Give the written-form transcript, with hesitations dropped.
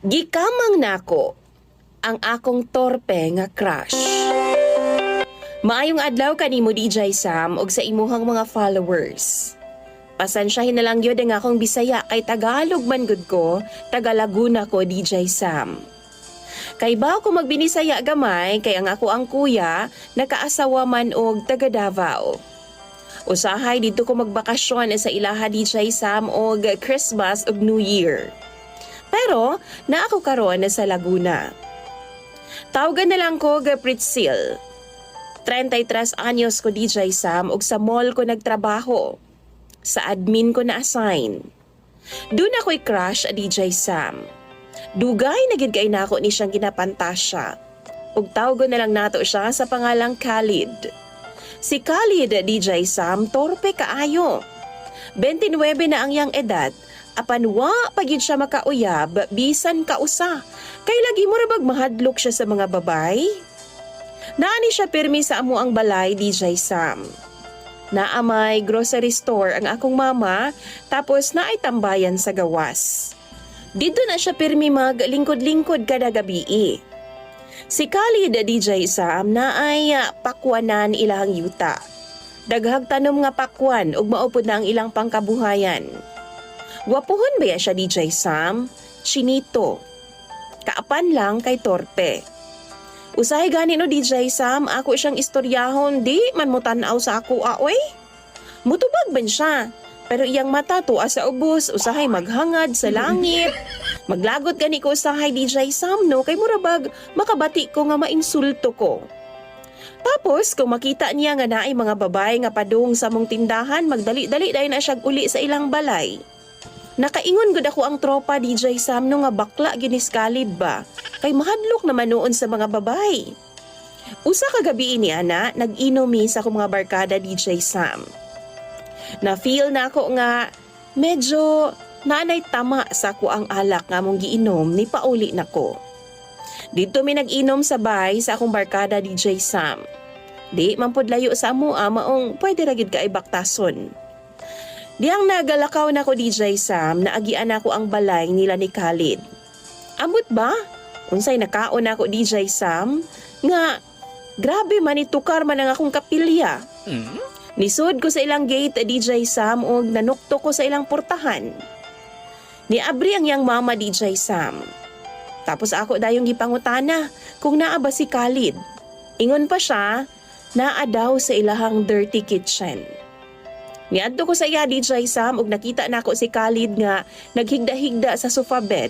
Gikamang nako ang akong torpe nga crush. Maayong adlaw kanimo DJ Sam ug sa imuhang mga followers. Pasensyahin na lang yun ang akong Bisaya kay Tagalog man gud ko, taga Laguna ko DJ Sam. Kay ba ako magbinisaya gamay kay ang ako ang kuya nakaasawa man og taga Davao. Usahay dito ko magbakasyon sa ilaha DJ Sam og Christmas ug New Year. Pero na ako karon sa Laguna. Tawagan na lang ko ga Pritzil. 33 anyos ko DJ Sam ug sa mall ko nagtrabaho. Sa admin ko na-assign. Doon ako'y crush DJ Sam. Dugay na gid kay nako ni siyang ginapantasya. Ug tawagon na lang nato siya sa pangalang Khalid. Si Khalid DJ Sam torpe kaayo. 29 na ang iyang edad. Apan wa pagid siya makauyab bisan kausa. Kay lagi mo ra bag mahadlok siya sa mga babay. Naani siya pirmi sa amo ang balay DJ Sam. Naamay grocery store ang akong mama tapos naay tambayan sa gawas. Dito na siya pirmi maglingkod-lingkod kada gabi. Si Khalid DJ Sam naay pakwanan ilahang yuta. Daghag tanom nga pakwan ug maupod na ang ilang pangkabuhayan. Gwapuhon ba siya DJ Sam? Chinito. Kaapan lang kay torpe. Usahay gani no DJ Sam, ako siyang istoryahon, di man mo tanaw sa ako aoy. Mutubag ban siya, pero iyang mata tuwa sa ubos, usahay maghangad sa langit. Maglagot gani ko usahay DJ Sam no, kay murabag makabati ko nga mainsulto ko. Tapos kung makita niya nga naay mga babae nga padung sa mong tindahan, magdali-dali dahil na siya uli sa ilang balay. Nakaingon gud ako ang tropa DJ Sam no nga bakla ginis Khalid ba. Kay mahadlok naman noon sa mga babae. Usa ka gabi ni ana, nag-inomi sa akong mga barkada DJ Sam. Na-feel na ako nga medyo naanay tama sa ako ang alak nga mong giinom ni pauli nako. Dito mi nag-inom sabay sa akong barkada DJ Sam. Di man pod layo sa amo maong pwede ra gid ka ibaktason. Diyang nagalakaw na ko DJ Sam na agian ako ang balay nila ni Khalid. Ambot ba? Unsay nakaon ako DJ Sam nga grabe man itukar man ang akong kapilya. Nisud ko sa ilang gate DJ Sam og nanukto ko sa ilang portahan. Niabri ang yang mama DJ Sam. Tapos ako dayong gipangutana kung naa ba si Khalid. Ingon pa siya, naa daw sa ilahang dirty kitchen. Niadto ko sa iya DJ Sam ug nakita nako si Khalid nga naghigda-higda sa sofa bed.